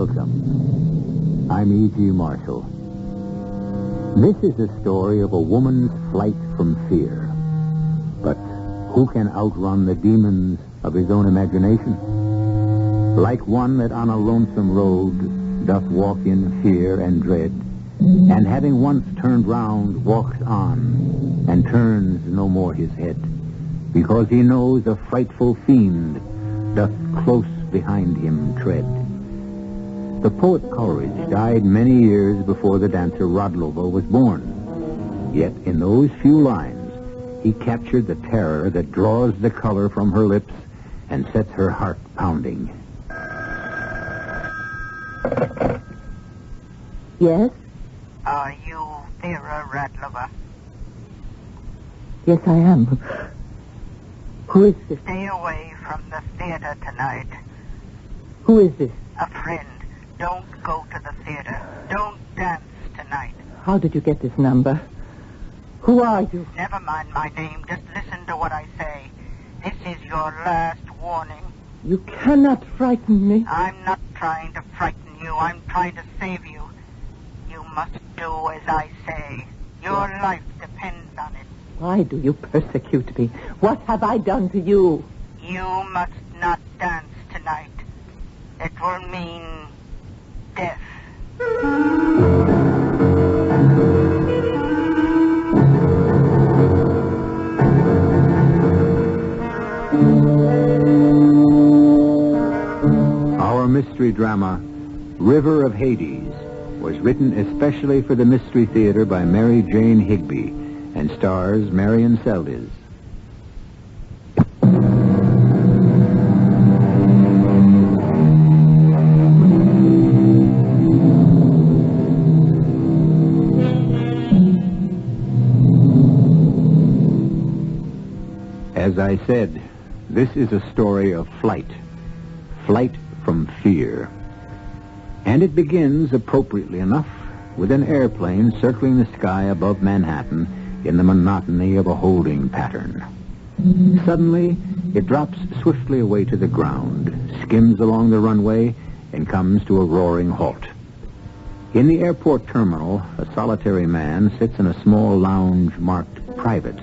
Welcome. I'm E.G. Marshall. This is a story of a woman's flight from fear. But who can outrun the demons of his own imagination? Like one that on a lonesome road doth walk in fear and dread, and having once turned round, walks on, and turns no more his head, because he knows a frightful fiend doth close behind him tread. The poet Coleridge died many years before the dancer Rodlova was born. Yet in those few lines, he captured the terror that draws the color from her lips and sets her heart pounding. Yes? Are you Vera Radlova? Yes, I am. Who is this? Stay away from the theater tonight. Who is this? A friend. Don't go to the theater. Don't dance tonight. How did you get this number? Who are you? Never mind my name. Just listen to what I say. This is your last warning. You cannot frighten me. I'm not trying to frighten you. I'm trying to save you. You must do as I say. Your life depends on it. Why do you persecute me? What have I done to you? You must not dance tonight. It will mean death. Our mystery drama, River of Hades, was written especially for the Mystery Theater by Mary Jane Higby and stars Marion Seldes. As I said, this is a story of flight. Flight from fear. And it begins, appropriately enough, with an airplane circling the sky above Manhattan in the monotony of a holding pattern. Suddenly, it drops swiftly away to the ground, skims along the runway, and comes to a roaring halt. In the airport terminal, a solitary man sits in a small lounge marked private.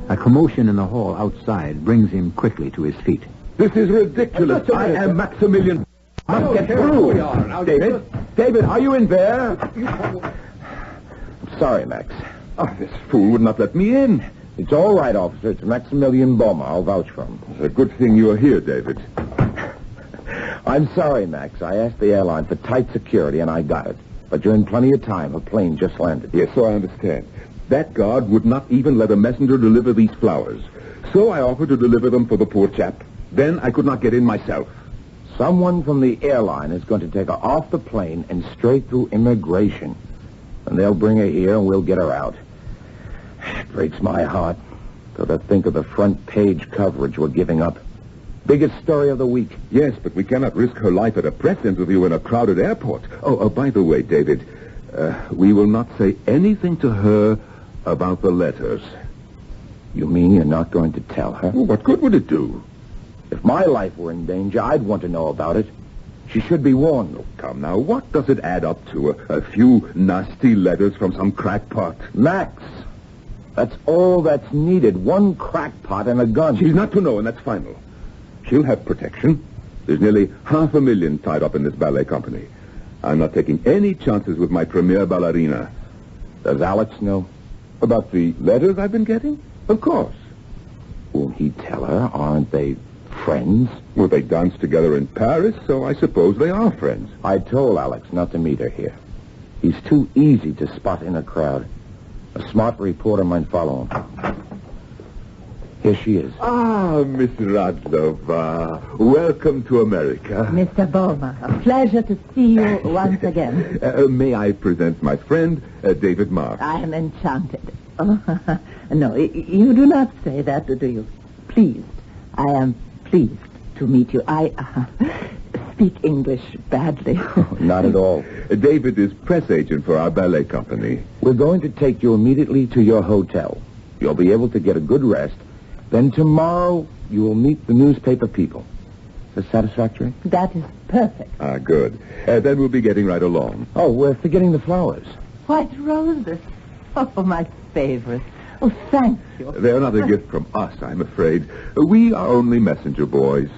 A commotion in the hall outside brings him quickly to his feet. This is ridiculous. I am Maximilian. Must get through. David, are you in there? I'm sorry, Max. Oh, this fool would not let me in. It's all right, officer. It's Maximilian Boma. I'll vouch for him. It's a good thing you are here, David. I'm sorry, Max. I asked the airline for tight security, and I got it. But you're in plenty of time. A plane just landed. Yes, so I understand. That guard would not even let a messenger deliver these flowers. So I offered to deliver them for the poor chap. Then I could not get in myself. Someone from the airline is going to take her off the plane and straight through immigration. And they'll bring her here and we'll get her out. It breaks my heart. So to think of the front page coverage we're giving up. Biggest story of the week. Yes, but we cannot risk her life at a press interview in a crowded airport. Oh, by the way, David, we will not say anything to her about the letters. You mean you're not going to tell her? Well, what good would it do? If my life were in danger, I'd want to know about it. She should be warned. Oh, come now, what does it add up to? A few nasty letters from some crackpot? Max, that's all that's needed. One crackpot and a gun. She's not to know, and that's final. She'll have protection. There's nearly $500,000 tied up in this ballet company. I'm not taking any chances with my premier ballerina. Does Alex know? About the letters I've been getting? Of course. Won't he tell her? Aren't they friends? Well, they danced together in Paris, so I suppose they are friends. I told Alex not to meet her here. He's too easy to spot in a crowd. A smart reporter might follow him. Here she is. Ah, Miss Radlova. Welcome to America. Mr. Boma, a pleasure to see you once again. May I present my friend, David Marks? I am enchanted. Oh, no, you do not say that, do you? Pleased. I am pleased to meet you. I speak English badly. Not at all. David is press agent for our ballet company. We're going to take you immediately to your hotel. You'll be able to get a good rest. Then tomorrow you will meet the newspaper people. Is that satisfactory? That is perfect. Ah, good. Then we'll be getting right along. Oh, we're forgetting the flowers. White roses. Oh, my favorite. Oh, thank you. They're not a gift from us, I'm afraid. We are only messenger boys.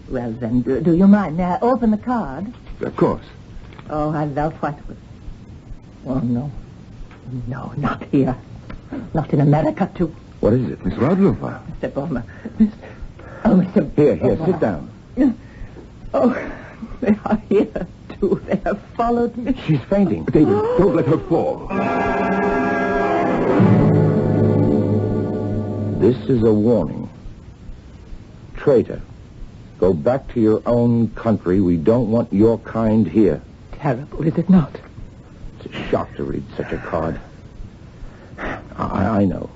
Well, then, do you mind? May I open the card? Of course. Oh, I love white roses. Oh, no. No, not here. Not in America, too. What is it, Miss Radlova? Mr. Bowman. Mr. Here, Bowman. sit down. Oh, they are here, too. They have followed me. She's fainting. David, don't let her fall. This is a warning. Traitor, go back to your own country. We don't want your kind here. Terrible, is it not? It's a shock to read such a card. I know.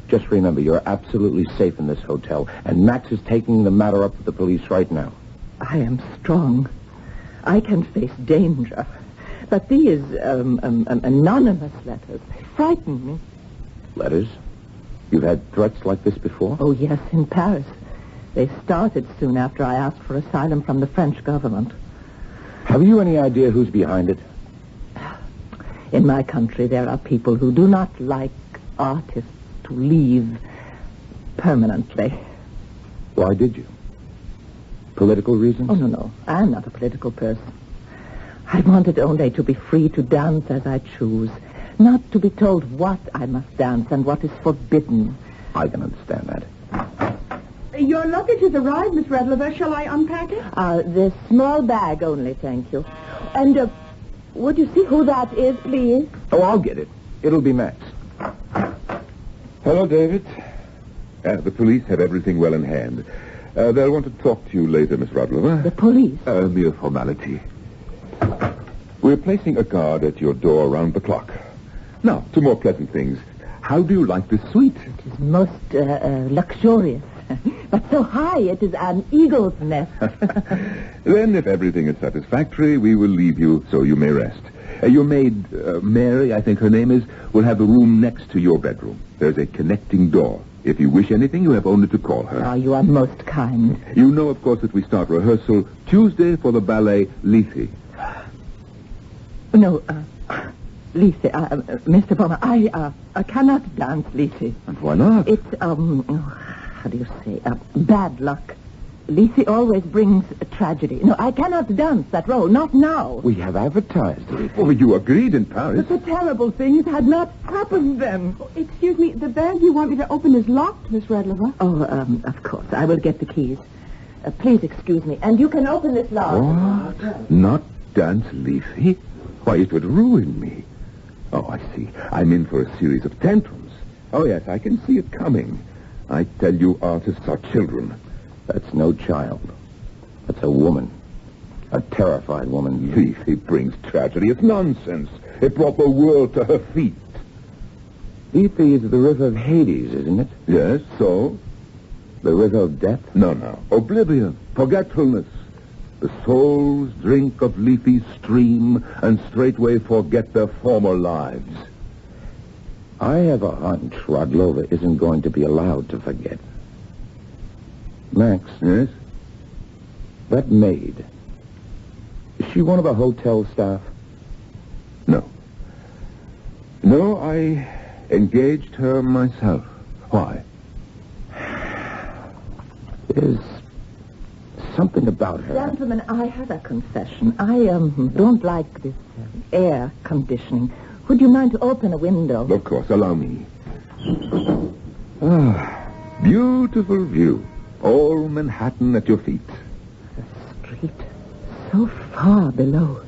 Just remember, you're absolutely safe in this hotel, and Max is taking the matter up with the police right now. I am strong. I can face danger. But these anonymous letters, they frighten me. Letters? You've had threats like this before? Oh, yes, in Paris. They started soon after I asked for asylum from the French government. Have you any idea who's behind it? In my country, there are people who do not like artists to leave permanently. Why did you? Political reasons? Oh, no. I'm not a political person. I wanted only to be free to dance as I choose, not to be told what I must dance and what is forbidden. I can understand that. Your luggage has arrived, Miss Radlova. Shall I unpack it? The small bag only, thank you. And, would you see who that is, please? Oh, I'll get it. It'll be Max. Hello, David. The police have everything well in hand. They'll want to talk to you later, Miss Radlova. The police? A mere formality. We're placing a guard at your door around the clock. Now, to more pleasant things. How do you like this suite? It is most luxurious. But so high, it is an eagle's nest. Then, if everything is satisfactory, we will leave you so you may rest. Your maid, Mary, I think her name is, will have the room next to your bedroom. There's a connecting door. If you wish anything, you have only to call her. Oh, you are most kind. You know, of course, that we start rehearsal Tuesday for the ballet Lethe. No, Lethe, Mr. Bowman, I cannot dance Lethe. And why not? It's, how do you say, bad luck. Lethe always brings a tragedy. No, I cannot dance that role, not now. We have advertised it. Oh, you agreed in Paris. But the terrible things had not happened then. Excuse me, the bag you want me to open is locked, Miss Radlova. Oh, of course. I will get the keys. Please excuse me. And you can open this lock. What? Not dance Lethe? Why, it would ruin me. Oh, I see. I'm in for a series of tantrums. Oh, yes, I can see it coming. I tell you, artists are children. That's no child. That's a woman. A terrified woman. Lethe brings tragedy. It's nonsense. It brought the world to her feet. Lethe is the river of Hades, isn't it? Yes, so? The river of death? No. Oblivion. Forgetfulness. The souls drink of Lethe's stream and straightway forget their former lives. I have a hunch Radlova isn't going to be allowed to forget. Max. Yes? That maid. Is she one of the hotel staff? No. No, I engaged her myself. Why? There's something about her. Gentlemen, I have a confession. I don't like this air conditioning. Would you mind to open a window? Of course, allow me. Beautiful view. All Manhattan at your feet. The street, so far below.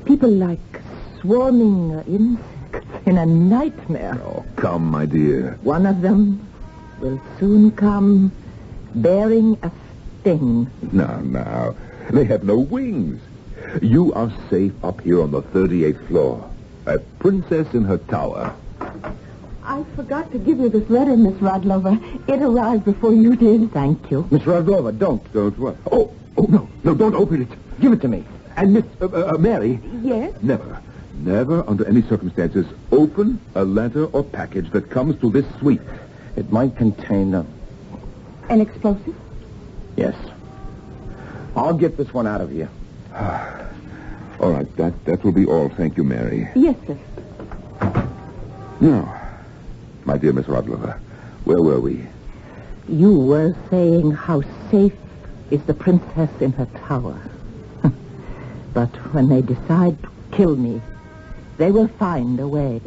People like swarming insects in a nightmare. Oh, come, my dear. One of them will soon come bearing a sting. Now. They have no wings. You are safe up here on the 38th floor. A princess in her tower. I forgot to give you this letter, Miss Radlova. It arrived before you did. Thank you. Miss Radlova, don't. Don't what? Oh, no, don't open it. Give it to me. And Miss Mary. Yes? Never under any circumstances open a letter or package that comes to this suite. It might contain An explosive? Yes. I'll get this one out of you. All right, that will be all. Thank you, Mary. Yes, sir. Now, my dear Miss Radlover, where were we? You were saying how safe is the princess in her tower. But when they decide to kill me, they will find a way.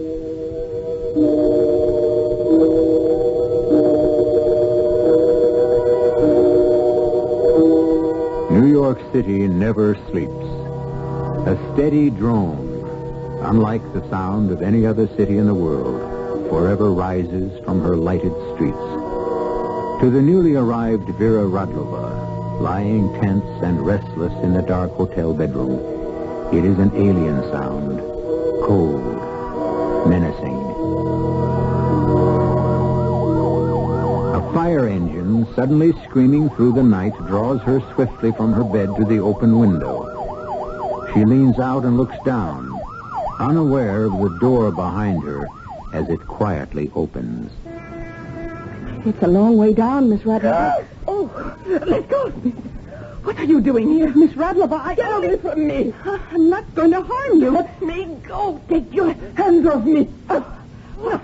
New York City never sleeps. A steady drone, unlike the sound of any other city in the world, forever rises from her lighted streets. To the newly arrived Vera Radlova, lying tense and restless in the dark hotel bedroom, it is an alien sound, cold, menacing. A fire engine, suddenly screaming through the night, draws her swiftly from her bed to the open window. She leans out and looks down, unaware of the door behind her as it quietly opens. It's a long way down, Miss Radlova. Oh, let go of me. What are you doing here? Miss Radlova, get away from me. I'm not going to harm you. Let me go. Take your hands off me. Look,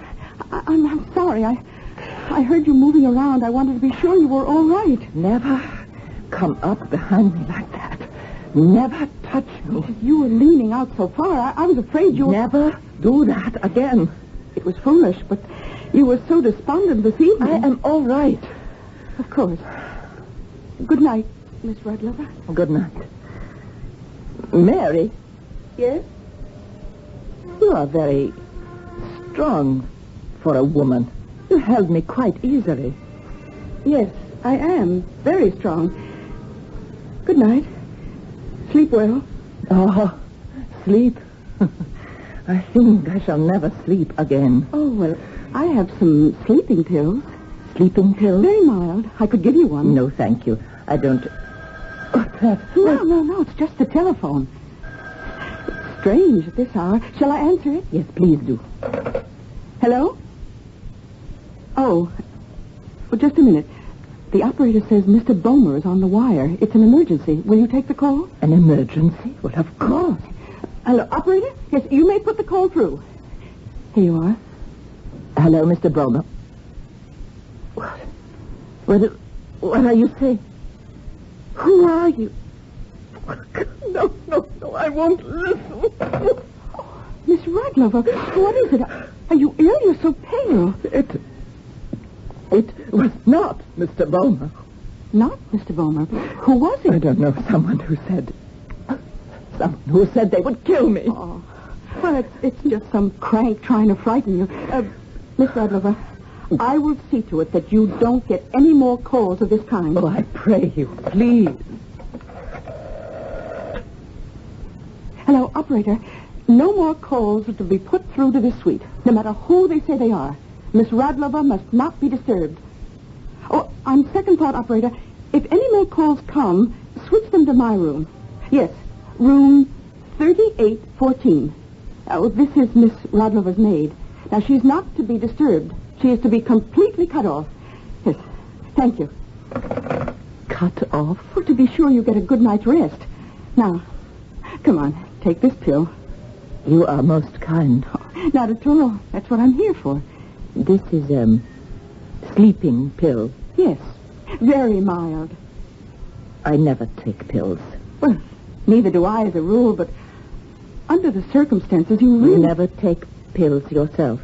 I'm sorry. I heard you moving around. I wanted to be sure you were all right. Never come up behind me like that. Never touch me. You were leaning out so far. I was afraid you were... Never do that again. It was foolish, but you were so despondent this evening. I am all right. Of course. Good night, Miss Radlova. Good night. Mary, Yes? you are very strong for a woman. You held me quite easily. Yes, I am. Very strong. Good night. Sleep well. Oh, sleep. I think I shall never sleep again. Oh, well, I have some sleeping pills. Sleeping pills? Very mild. I could give you one. No, thank you. I don't... What's that? No. It's just the telephone. It's strange at this hour. Shall I answer it? Yes, please do. Hello? Oh. Well, just a minute. The operator says Mr. Bomer is on the wire. It's an emergency. Will you take the call? An emergency? Well, of course. Hello, operator? Yes, you may put the call through. Here you are. Hello, Mr. Bomer. What are you saying? Who are you? No, I won't listen. Miss Radlova, what is it? Are you ill? You're so pale. It was not Mr. Bomer. Not Mr. Bomer. Who was it? I don't know. Someone who said they would kill me. Oh. Well, it's just some crank trying to frighten you. Miss Radlova, I will see to it that you don't get any more calls of this kind. Oh, I pray you, please. Hello, operator. No more calls are to be put through to this suite, no matter who they say they are. Miss Radlova must not be disturbed. Oh, on second thought, operator, if any more calls come, switch them to my room. Yes, room 3814. Oh, this is Miss Radlova's maid. Now, she's not to be disturbed. She is to be completely cut off. Yes, thank you. Cut off? Well, to be sure you get a good night's rest. Now, come on, take this pill. You are most kind. Oh, not at all. That's what I'm here for. This is, sleeping pill. Yes, very mild. I never take pills. Well, neither do I as a rule, but under the circumstances, you really... You never take pills yourself?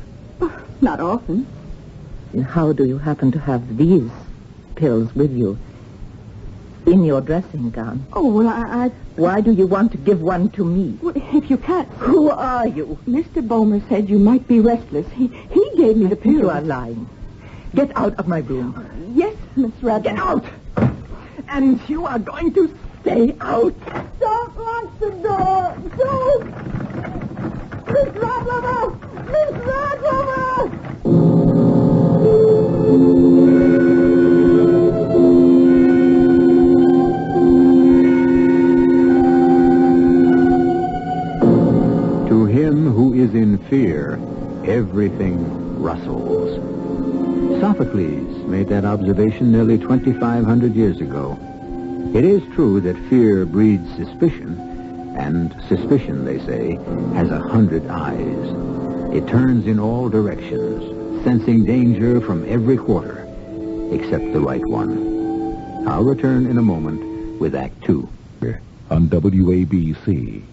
Not often. And how do you happen to have these pills with you? In your dressing gown? Oh, well, I... Why do you want to give one to me? Well, if you can't... Who are you? Mr. Bomer said you might be restless. He gave me the pill. You are lying. Get out of my room. Yes, Miss Radlova. Get out! And you are going to stay out. Don't lock the door! Don't! Miss Radlova! Miss Radlova! To him who is in fear, everything rustles. Sophocles made that observation nearly 2,500 years ago. It is true that fear breeds suspicion, and suspicion, they say, has 100 eyes. It turns in all directions, sensing danger from every quarter, except the right one. I'll return in a moment with Act 2. On WABC.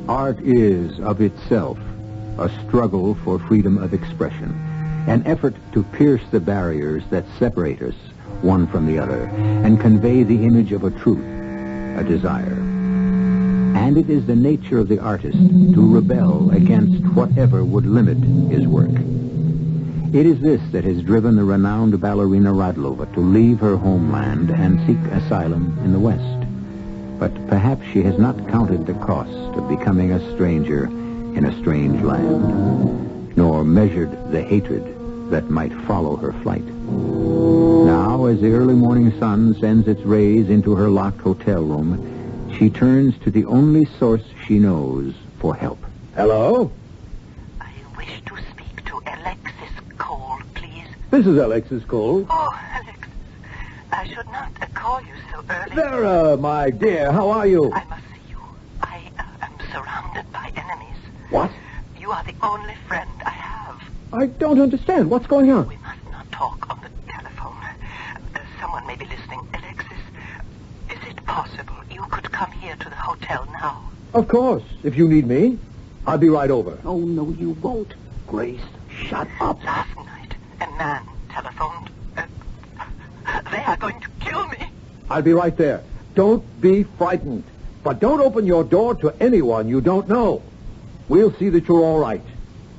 Art is, of itself, a struggle for freedom of expression, an effort to pierce the barriers that separate us one from the other and convey the image of a truth, a desire. And it is the nature of the artist to rebel against whatever would limit his work. It is this that has driven the renowned ballerina Radlova to leave her homeland and seek asylum in the West. But perhaps she has not counted the cost of becoming a stranger in a strange land, nor measured the hatred that might follow her flight. Now, as the early morning sun sends its rays into her locked hotel room, she turns to the only source she knows for help. Hello? I wish to speak to Alexis Cole, please. This is Alexis Cole. Oh, Alexis, I should not call you so early. Vera, my dear, how are you? I must see you. I am surrounded by enemies. What? You are the only friend I have. I don't understand. What's going on? We must not talk on the telephone. Someone may be listening. Alexis, is it possible you could come here to the hotel now? Of course. If you need me, I'll be right over. Oh, no, you won't. Grace, shut up. Last night, a man telephoned. They are going to kill me. I'll be right there. Don't be frightened. But don't open your door to anyone you don't know. We'll see that you're all right.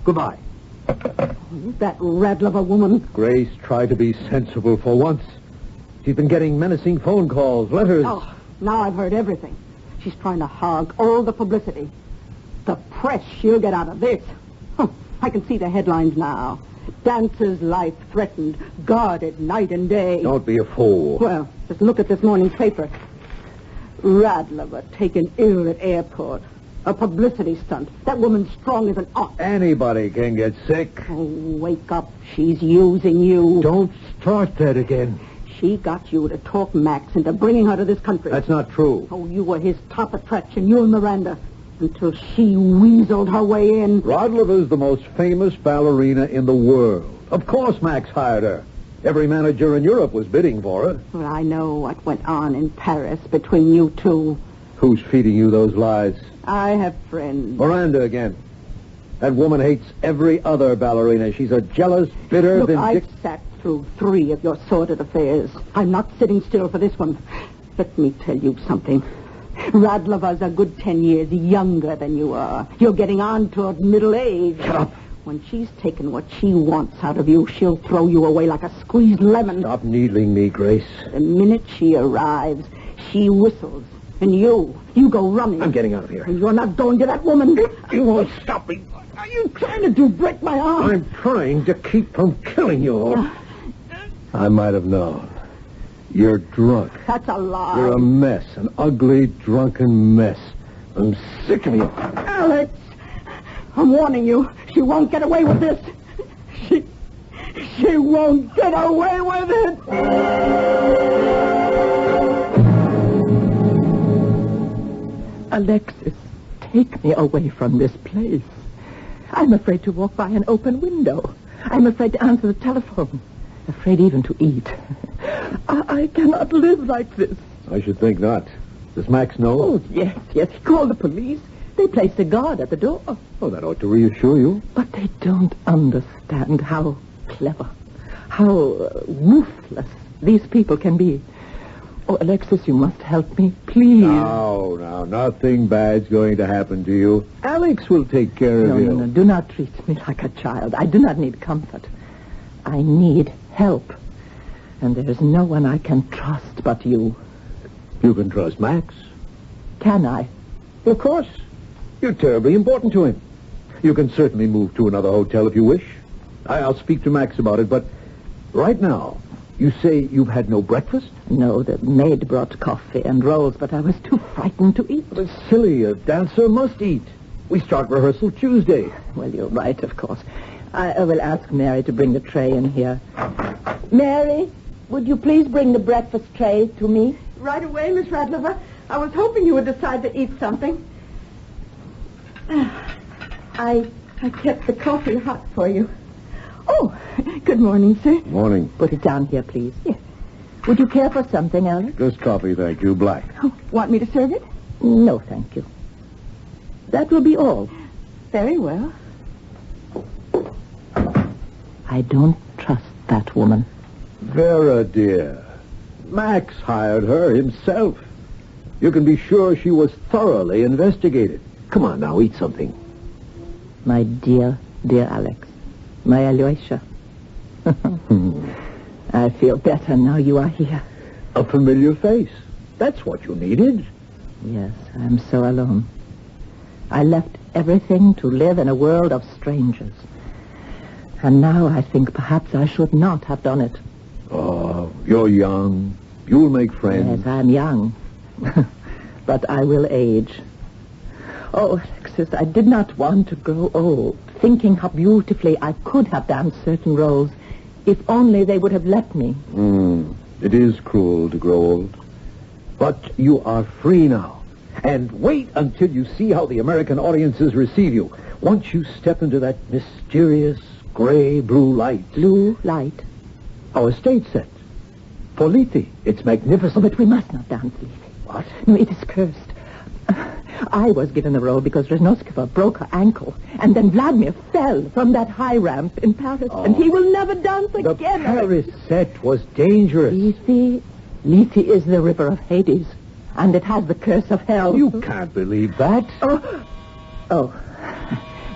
Goodbye. That Radlova woman. Grace, try to be sensible for once. She's been getting menacing phone calls, letters. Oh, now I've heard everything. She's trying to hog all the publicity. The press she'll get out of this. I can see the headlines now. Dancer's life threatened, guarded night and day. Don't be a fool. Well, just look at this morning's paper. Radlova taken ill at airport. A publicity stunt. That woman's strong as an ox. Anybody can get sick. Oh, wake up. She's using you. Don't start that again. She got you to talk Max into bringing her to this country. That's not true. Oh, you were his top attraction, you and Miranda, until she weaseled her way in. Radlova's the most famous ballerina in the world. Of course Max hired her. Every manager in Europe was bidding for her. Well, I know what went on in Paris between you two. Who's feeding you those lies? I have friends. Miranda again. That woman hates every other ballerina. She's a jealous, bitter, Look, vindictive... I've sat through 3 of your sordid affairs. I'm not sitting still for this one. Let me tell you something. Radlova's a good 10 years younger than you are. You're getting on toward middle age. Shut up. When she's taken what she wants out of you, she'll throw you away like a squeezed lemon. Stop needling me, Grace. The minute she arrives, she whistles. And you go running. I'm getting out of here. And you're not going to that woman. You won't stop me. Are you trying to do break my arm? I'm trying to keep from killing you. I might have known. You're drunk. That's a lie. You're a mess, an ugly, drunken mess. I'm sick of you. Alex, I'm warning you. She won't get away with this. She won't get away with it. Alexis, take me away from this place. I'm afraid to walk by an open window. I'm afraid to answer the telephone. Afraid even to eat. I cannot live like this. I should think not. Does Max know? Oh, yes. He called the police. They placed a guard at the door. Oh, that ought to reassure you. But they don't understand how clever, how ruthless these people can be. Oh, Alexis, you must help me, please. No, nothing bad's going to happen to you. Alex will take care of you. No, do not treat me like a child. I do not need comfort. I need help. And there is no one I can trust but you. You can trust Max. Can I? Of course. You're terribly important to him. You can certainly move to another hotel if you wish. I'll speak to Max about it, but right now, You say you've had no breakfast? No, the maid brought coffee and rolls, but I was too frightened to eat. But it's silly. A dancer must eat. We start rehearsal Tuesday. Well, you're right, of course. I will ask Mary to bring the tray in here. Mary, would you please bring the breakfast tray to me? Right away, Miss Radlover. I was hoping you would decide to eat something. I kept the coffee hot for you. Oh, good morning, sir. Morning. Put it down here, please. Yes. Would you care for something, Alex? Just coffee, thank you. Black. Oh, want me to serve it? No, thank you. That will be all. Very well. I don't trust that woman. Vera, dear. Max hired her himself. You can be sure she was thoroughly investigated. Come on now, eat something. My dear, dear Alex. My Alyosha. I feel better now you are here. A familiar face. That's what you needed. Yes, I'm so alone. I left everything to live in a world of strangers. And now I think perhaps I should not have done it. Oh, you're young. You'll make friends. Yes, I'm young. But I will age. Oh, Alexis, I did not want to grow old, thinking how beautifully I could have done certain roles, if only they would have let me. It is cruel to grow old. But you are free now. And wait until you see how the American audiences receive you. Once you step into that mysterious gray-blue light. Blue light? Our stage set. For Lethe. It's magnificent. Oh, but we must not dance, Lethe. What? No, it is cursed. I was given the role because Reznoskova broke her ankle, and then Vladimir fell from that high ramp in Paris, and he will never dance The again. Paris set was dangerous. Lethe is the river of Hades, and it has the curse of hell. You can't believe that. Oh.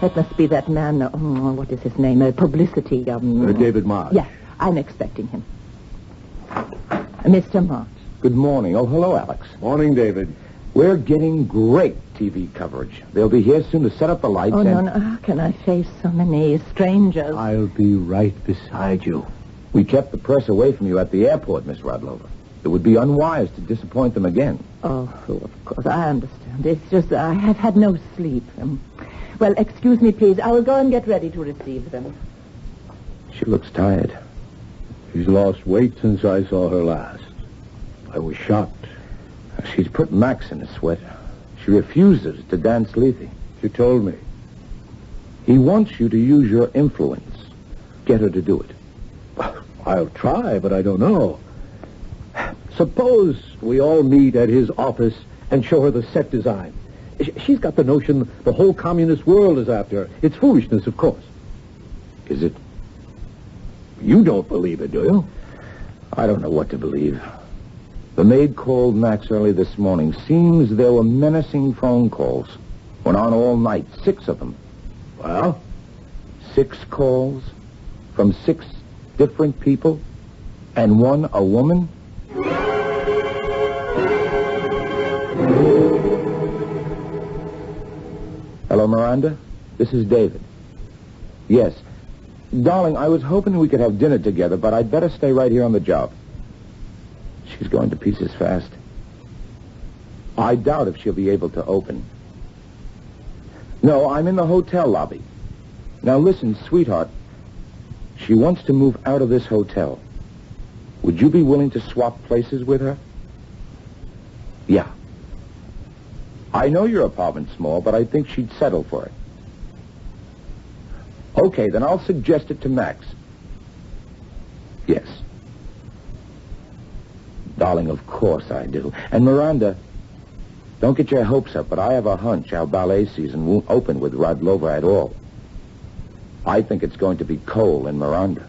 That must be that man, what is his name? Publicity. David March. Yeah, I'm expecting him. Mr. March. Good morning. Oh, hello, Alex. Morning, David. We're getting great TV coverage. They'll be here soon to set up the lights. Oh, no. How can I face so many strangers? I'll be right beside you. We kept the press away from you at the airport, Miss Radlover. It would be unwise to disappoint them again. Oh, of course. I understand. It's just I have had no sleep. Well, excuse me, please. I will go and get ready to receive them. She looks tired. She's lost weight since I saw her last. I was shocked. She's put Max in a sweat. She refuses to dance Lethe. She told me. He wants you to use your influence. Get her to do it. I'll try, but I don't know. Suppose we all meet at his office and show her the set design. She's got the notion the whole communist world is after her. It's foolishness, of course. Is it? You don't believe it, do you? I don't know what to believe. The maid called Max early this morning. Seems there were menacing phone calls. Went on all night, 6 of them. Well? 6 calls from 6 different people, and one a woman. Hello, Miranda? This is David. Yes. Darling, I was hoping we could have dinner together, but I'd better stay right here on the job. She's going to pieces fast. I doubt if she'll be able to open. No, I'm in the hotel lobby. Now listen, sweetheart. She wants to move out of this hotel. Would you be willing to swap places with her? Yeah. I know your apartment's small, but I think she'd settle for it. Okay, then I'll suggest it to Max. Yes. Darling, of course I do. And Miranda, don't get your hopes up, but I have a hunch our ballet season won't open with Radlova at all. I think it's going to be Cole and Miranda.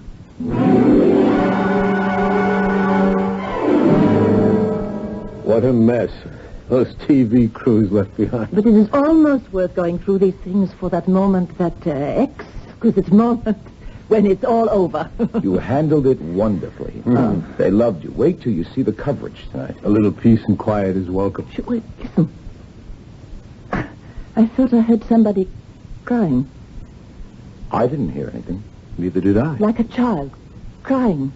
What a mess. Those TV crews left behind. But it is almost worth going through these things for that moment, that exquisite moment when it's all over. You handled it wonderfully. They loved you. Wait till you see the coverage tonight. A little peace and quiet is welcome. Wait, listen. I thought I heard somebody crying. I didn't hear anything. Neither did I. Like a child. Crying.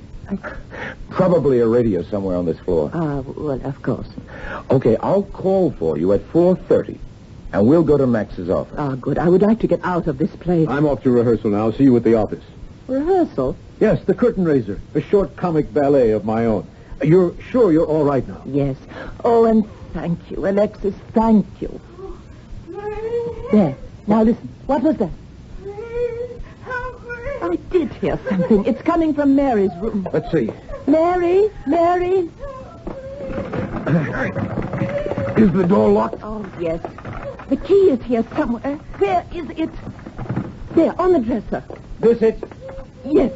Probably a radio somewhere on this floor. Well, of course. Okay, I'll call for you at 4:30, and we'll go to Max's office. Good. I would like to get out of this place. I'm off to rehearsal now. See you at the office. Rehearsal? Yes, the Curtain Raiser. A short comic ballet of my own. You're sure you're all right now? Yes. Oh, and thank you, Alexis. Thank you. There. Now listen. What was that? I did hear something. It's coming from Mary's room. Let's see. Mary? Mary? Is the door locked? Oh, yes. The key is here somewhere. Where is it? There, on the dresser. This it? Yes.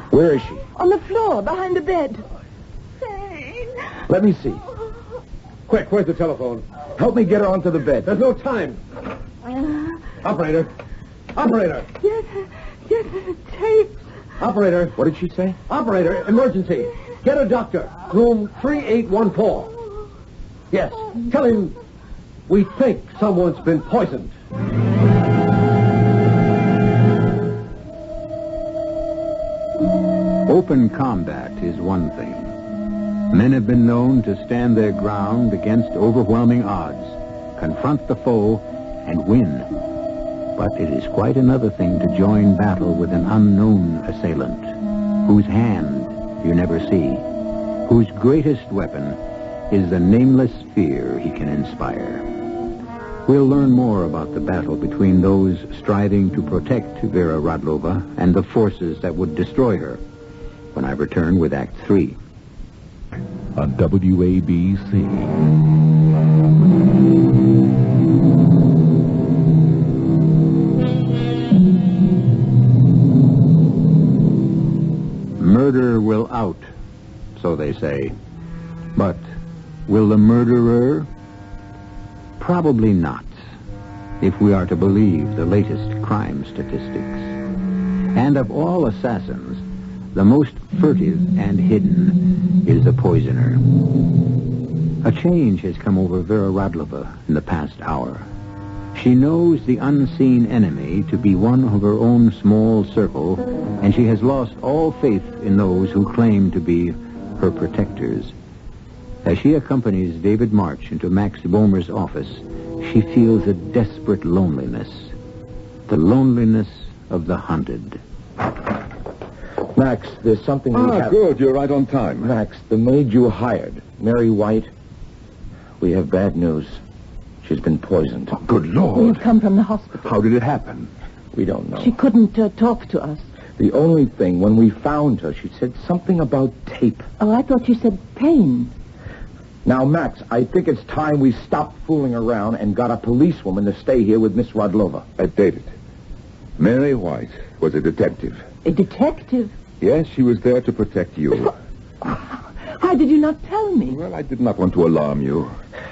Where is she? On the floor, behind the bed. Let me see. Quick, where's the telephone? Help me get her onto the bed. There's no time. Operator. Operator. Yes, tape. Operator. What did she say? Operator, emergency. Get a doctor. Room 3814. Yes. Tell him we think someone's been poisoned. Open combat is one thing. Men have been known to stand their ground against overwhelming odds, confront the foe, and win. But it is quite another thing to join battle with an unknown assailant, whose hand you never see, whose greatest weapon is the nameless fear he can inspire. We'll learn more about the battle between those striving to protect Vera Radlova and the forces that would destroy her when I return with Act 3. On WABC. Murder will out, so they say. But will the murderer? Probably not, if we are to believe the latest crime statistics. And of all assassins, the most furtive and hidden is the poisoner. A change has come over Vera Radlova in the past hour. She knows the unseen enemy to be one of her own small circle, and she has lost all faith in those who claim to be her protectors. As she accompanies David March into Max Boehmer's office, she feels a desperate loneliness. The loneliness of the hunted. Max, there's something we have... Good. You're right on time. Max, the maid you hired, Mary White, we have bad news. She's been poisoned. Oh, good Lord. We've come from the hospital. How did it happen? We don't know. She couldn't talk to us. The only thing, when we found her, she said something about tape. Oh, I thought you said pain. Now, Max, I think it's time we stopped fooling around and got a policewoman to stay here with Miss Radlova. David. Mary White was a detective. A detective? Yes, she was there to protect you. Why did you not tell me? Well, I did not want to alarm you.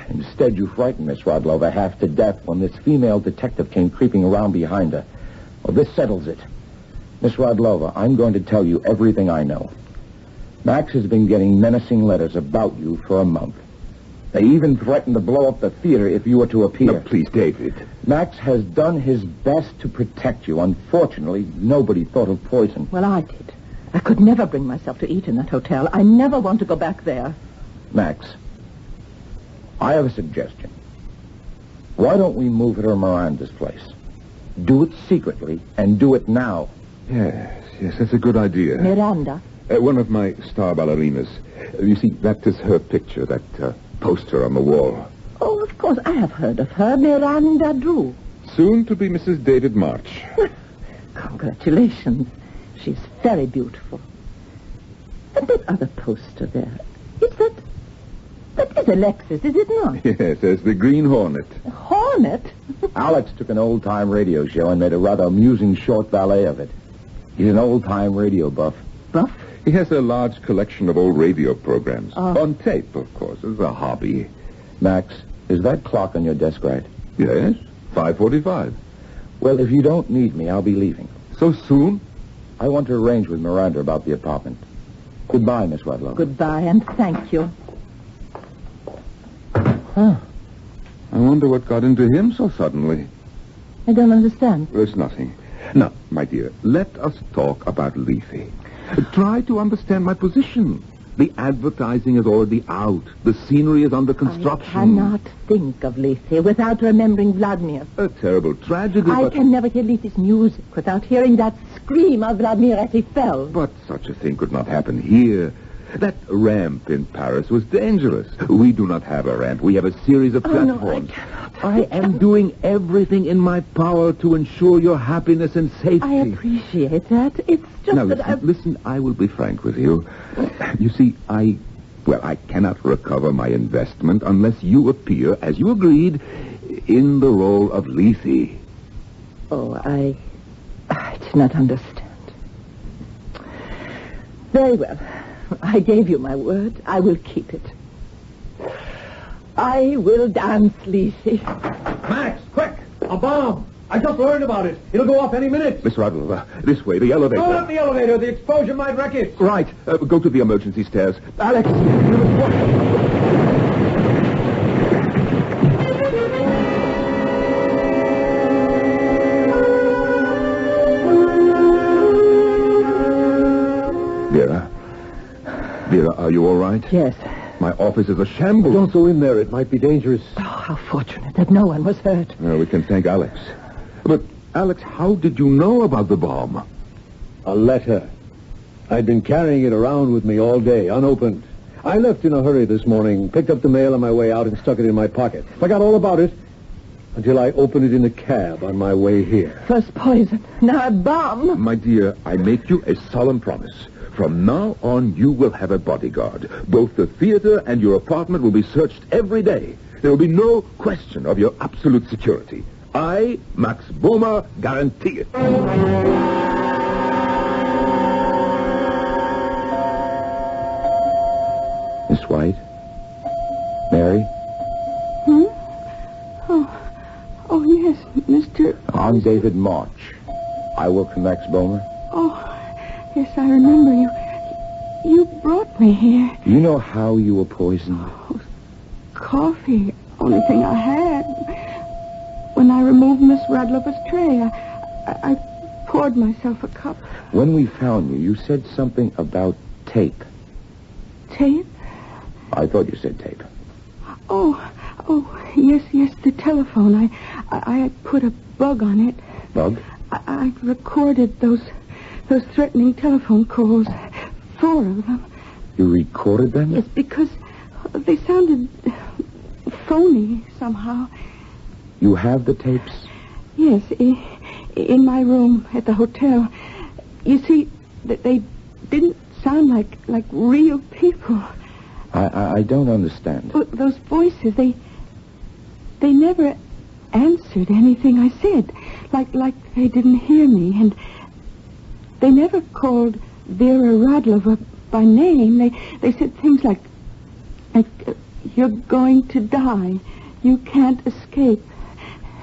Instead, you frightened Miss Radlova half to death when this female detective came creeping around behind her. Well, this settles it. Miss Radlova, I'm going to tell you everything I know. Max has been getting menacing letters about you for a month. They even threatened to blow up the theater if you were to appear. No, please, David. Max has done his best to protect you. Unfortunately, nobody thought of poison. Well, I did. I could never bring myself to eat in that hotel. I never want to go back there. Max, I have a suggestion. Why don't we move her to Miranda's place? Do it secretly, and do it now. Yes, that's a good idea. Miranda? One of my star ballerinas. You see, that is her picture, that poster on the wall. Oh, of course, I have heard of her. Miranda Drew. Soon to be Mrs. David March. Congratulations. She's very beautiful. And that other poster there, that is Alexis, is it not? Yes, there's the Green Hornet. A hornet? Alex took an old-time radio show and made a rather amusing short ballet of it. He's an old-time radio buff. Buff? He has a large collection of old radio programs. On tape, of course. It's a hobby. Max, is that clock on your desk right? Yes, 5:45. Well, if you don't need me, I'll be leaving. So soon? I want to arrange with Miranda about the apartment. Goodbye, Miss Radlova. Goodbye, and thank you. Huh. I wonder what got into him so suddenly. I don't understand. It's nothing. Now, my dear, let us talk about Lethe. Try to understand my position. The advertising is already out. The scenery is under construction. I cannot think of Lethe without remembering Vladimir. A terrible tragedy, I can never hear Lethe's music without hearing that scream of Vladimir as he fell. But such a thing could not happen here. That ramp in Paris was dangerous. We do not have a ramp. We have a series of platforms. No, I cannot. I am doing everything in my power to ensure your happiness and safety. I appreciate that. It's just now, that listen, I will be frank with you. You see, I cannot recover my investment unless you appear, as you agreed, in the role of Lethe. Oh, I do not understand. Very well. I gave you my word. I will keep it. I will dance, Lethe. Max, quick! A bomb! I just learned about it. It'll go off any minute. Miss Radlova, this way, the elevator. No, not the elevator. The explosion might wreck it. Right. Go to the emergency stairs. Alex, you must watch. Vera, are you all right? Yes. My office is a shambles. Don't go in there. It might be dangerous. Oh, how fortunate that no one was hurt. We can thank Alex. But, Alex, how did you know about the bomb? A letter. I'd been carrying it around with me all day, unopened. I left in a hurry this morning, picked up the mail on my way out, and stuck it in my pocket. Forgot all about it until I opened it in the cab on my way here. First poison, now a bomb. My dear, I make you a solemn promise. From now on, you will have a bodyguard. Both the theater and your apartment will be searched every day. There will be no question of your absolute security. I, Max Bohmer, guarantee it. Miss White? Mary? Oh, yes, Mr. I'm David March. I work for Max Bohmer. Oh, yes, I remember you. You brought me here. You know how you were poisoned? Oh, coffee, only thing I had. When I removed Miss Radlova's tray, I poured myself a cup. When we found you, you said something about tape. Tape? I thought you said tape. Oh, yes, the telephone. I had put a bug on it. Bug? I recorded those threatening telephone calls. 4 of them. You recorded them? Yes, because they sounded phony somehow. You have the tapes? Yes, in my room at the hotel. You see, they didn't sound like real people. I don't understand. Well, those voices, they never answered anything I said. Like they didn't hear me, and they never called Vera Radlova by name. They said things like you're going to die, you can't escape,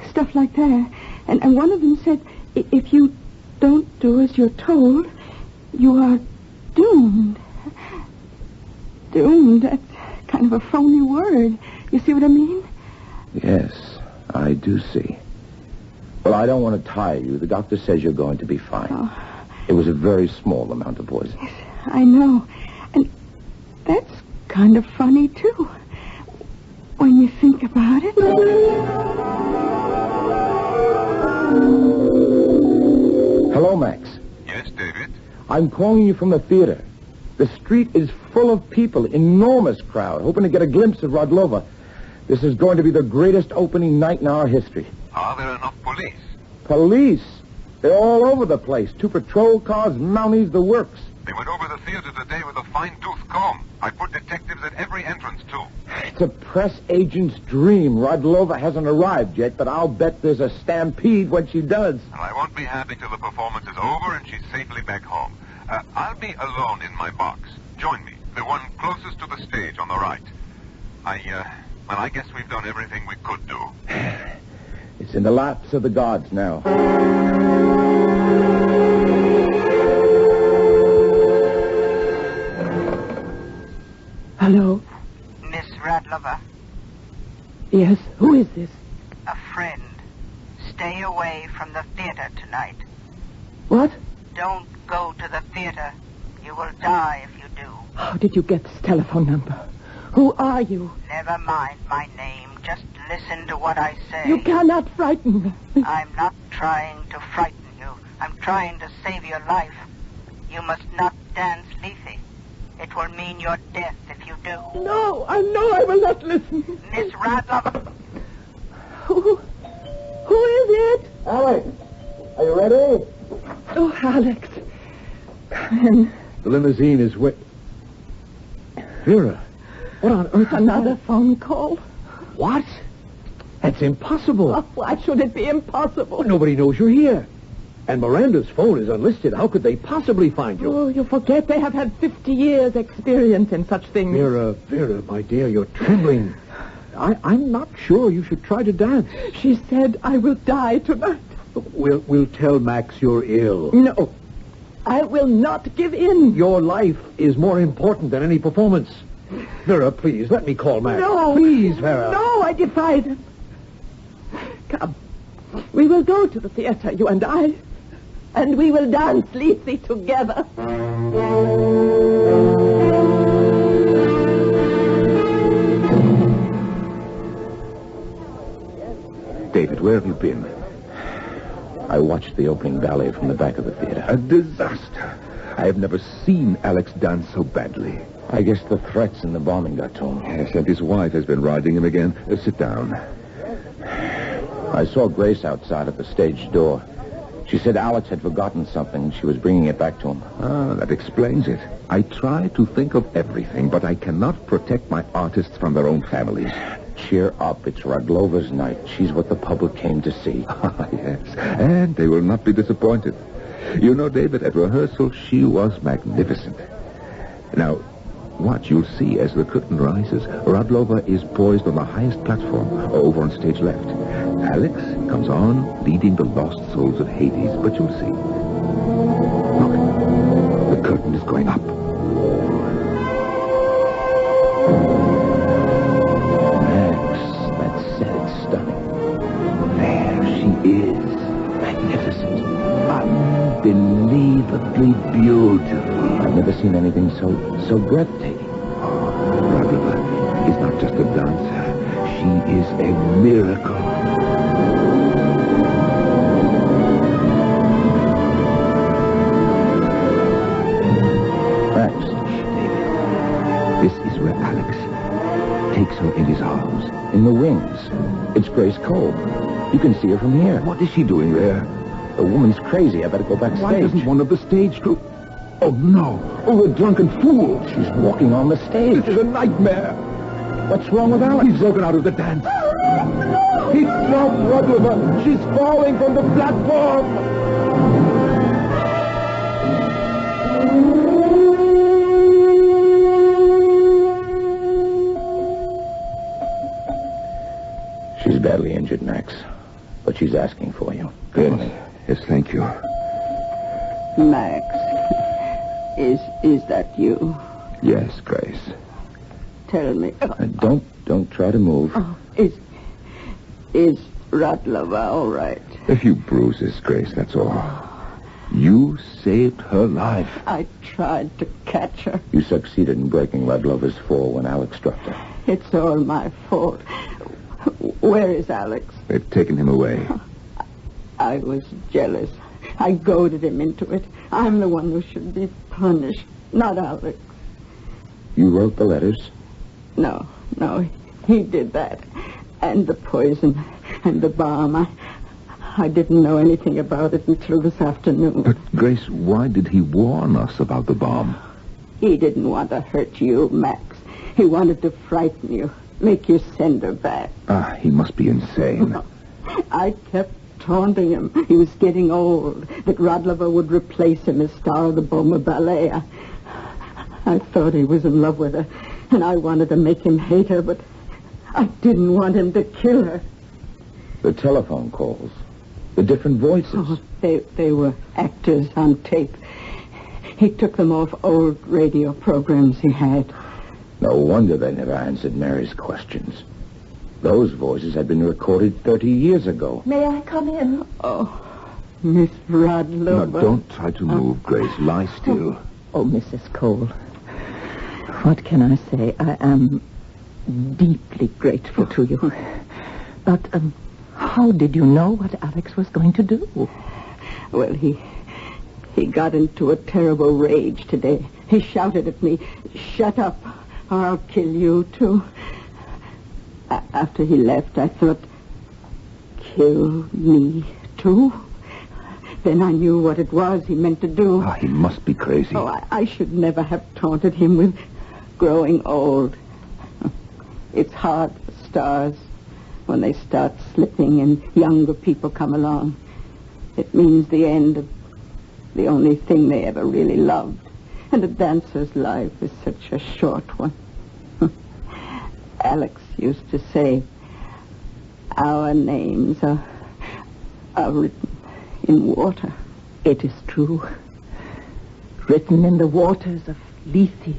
stuff like that. And one of them said, if you don't do as you're told, you are doomed. Doomed, that's kind of a phony word. You see what I mean? Yes, I do see. Well, I don't want to tire you. The doctor says you're going to be fine. Oh. It was a very small amount of poison. Yes, I know. And that's kind of funny, too, when you think about it. Hello, Max. Yes, David? I'm calling you from the theater. The street is full of people, enormous crowd, hoping to get a glimpse of Radlova. This is going to be the greatest opening night in our history. Are there enough police? Police? They're all over the place. 2 patrol cars, Mounties, the works. They went over the theater today with a fine-tooth comb. I put detectives at every entrance, too. It's a press agent's dream. Radlova hasn't arrived yet, but I'll bet there's a stampede when she does. And I won't be happy till the performance is over and she's safely back home. I'll be alone in my box. Join me. The one closest to the stage on the right. I guess we've done everything we could do. It's in the laps of the gods now. Hello? Miss Radlova, Yes, who is this? a friend. Stay away from the theater tonight. What? Don't go to the theater. You will die if you do. How did you get this telephone number? Who are you? Never mind my name. Just listen to what I say. You cannot frighten me. I'm not trying to frighten you. I'm trying to save your life. You must not dance lethe. It will mean your death if you do. No, I know I will not listen. Miss Radlover. Who is it? Alex, are you ready? Oh, Alex. Come in. The limousine is wait. Vera, what on earth? Another phone call? What? That's impossible. Oh, why should it be impossible? Nobody knows you're here. And Miranda's phone is unlisted. How could they possibly find you? Oh, you forget they have had 50 years' experience in such things. Vera, my dear, you're trembling. I'm not sure you should try to dance. She said I will die tonight. We'll tell Max you're ill. No, I will not give in. Your life is more important than any performance. Vera, please, let me call Max. No. Please, Vera. No, I defy them. Come. We will go to the theater, you and I. And we will dance lethe together. David, where have you been? I watched the opening ballet from the back of the theater. A disaster. I have never seen Alex dance so badly. I guess the threats and the bombing got to him. Yes, and his wife has been riding him again. Sit down. I saw Grace outside at the stage door. She said Alex had forgotten something. She was bringing it back to him. Ah, that explains it. I try to think of everything, but I cannot protect my artists from their own families. Cheer up. It's Radlova's night. She's what the public came to see. Ah, yes. And they will not be disappointed. You know, David, at rehearsal, she was magnificent. Now, watch. You'll see as the curtain rises, Radlova is poised on the highest platform, over on stage left. Alex comes on, leading the lost souls of Hades, but you'll see. Look, the curtain is going up. Unbelievably beautiful. I've never seen anything so breathtaking. Radlova is not just a dancer. She is a miracle. Max. David, this is where Alex takes her in his arms. In the wings. It's Grace Cole. You can see her from here. What is she doing there? The woman's crazy. I better go backstage. Why doesn't one of the stage crew... Oh, no. Oh, the drunken fool. She's walking on the stage. This is a nightmare. What's wrong with Alex? He's broken out of the dance. He dropped Radlova. She's falling from the platform. She's badly injured, Max. But she's asking for you. Good. Yes, thank you. Max, is that you? Yes, Grace. Tell me. Don't try to move. Oh, is Radlova all right? A few bruises, Grace, that's all. You saved her life. I tried to catch her. You succeeded in breaking Radlova's fall when Alex struck her. It's all my fault. Where is Alex? They've taken him away. I was jealous. I goaded him into it. I'm the one who should be punished, not Alex. You wrote the letters? No, he did that. And the poison and the bomb. I didn't know anything about it until this afternoon. But, Grace, why did he warn us about the bomb? He didn't want to hurt you, Max. He wanted to frighten you, make you send her back. Ah, he must be insane. I kept taunting him. He was getting old, that Radlova would replace him as star of the Boma Ballet. I thought he was in love with her, and I wanted to make him hate her, but I didn't want him to kill her. The telephone calls, the different voices. Oh, they were actors on tape. He took them off old radio programs he had. No wonder they never answered Mary's questions. Those voices had been recorded 30 years ago. May I come in? Oh, Miss Radlover. Now, don't try to move, Grace. Lie still. Oh, Mrs. Cole. What can I say? I am deeply grateful to you. But how did you know what Alex was going to do? Well, he got into a terrible rage today. He shouted at me, "Shut up, or I'll kill you, too." After he left, I thought, kill me, too? Then I knew what it was he meant to do. Ah, he must be crazy. Oh, I should never have taunted him with growing old. It's hard for stars when they start slipping and younger people come along. It means the end of the only thing they ever really loved. And a dancer's life is such a short one. Alex used to say, our names are written in water. It is true. Written in the waters of Lethe.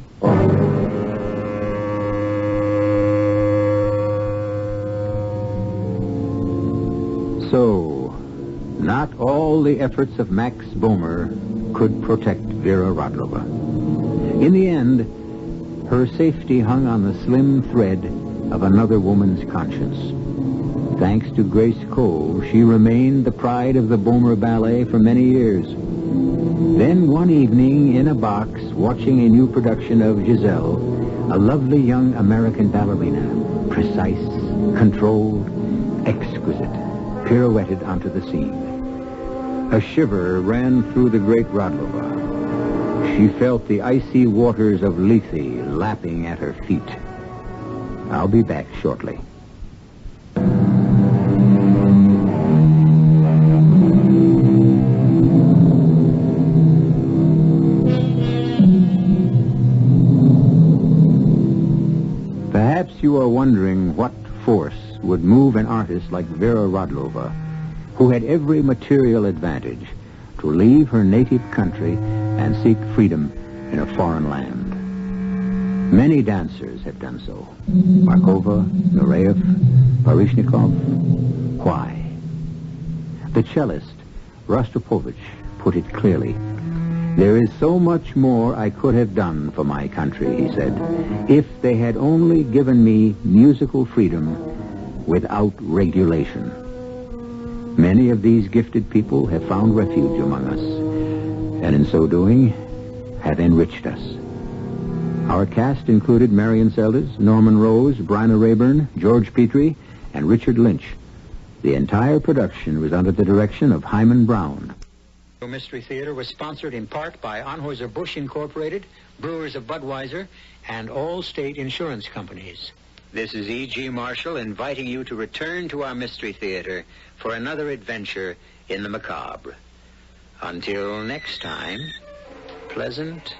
So, not all the efforts of Max Boehmer could protect Vera Radlova. In the end, her safety hung on the slim thread of another woman's conscience. Thanks to Grace Cole, she remained the pride of the Boehmer Ballet for many years. Then one evening, in a box, watching a new production of Giselle, a lovely young American ballerina, precise, controlled, exquisite, pirouetted onto the scene. A shiver ran through the great Radlova. She felt the icy waters of Lethe lapping at her feet. I'll be back shortly. Perhaps you are wondering what force would move an artist like Vera Radlova, who had every material advantage, to leave her native country and seek freedom in a foreign land. Many dancers have done so. Markova, Nureyev, Baryshnikov. Why? The cellist, Rostropovich, put it clearly. There is so much more I could have done for my country, he said, if they had only given me musical freedom without regulation. Many of these gifted people have found refuge among us, and in so doing, have enriched us. Our cast included Marion Seldes, Norman Rose, Bryna Rayburn, George Petrie, and Richard Lynch. The entire production was under the direction of Himan Brown. Mystery Theater was sponsored in part by Anheuser-Busch Incorporated, Brewers of Budweiser, and all state insurance companies. This is E.G. Marshall inviting you to return to our Mystery Theater for another adventure in the macabre. Until next time, pleasant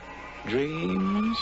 dreams.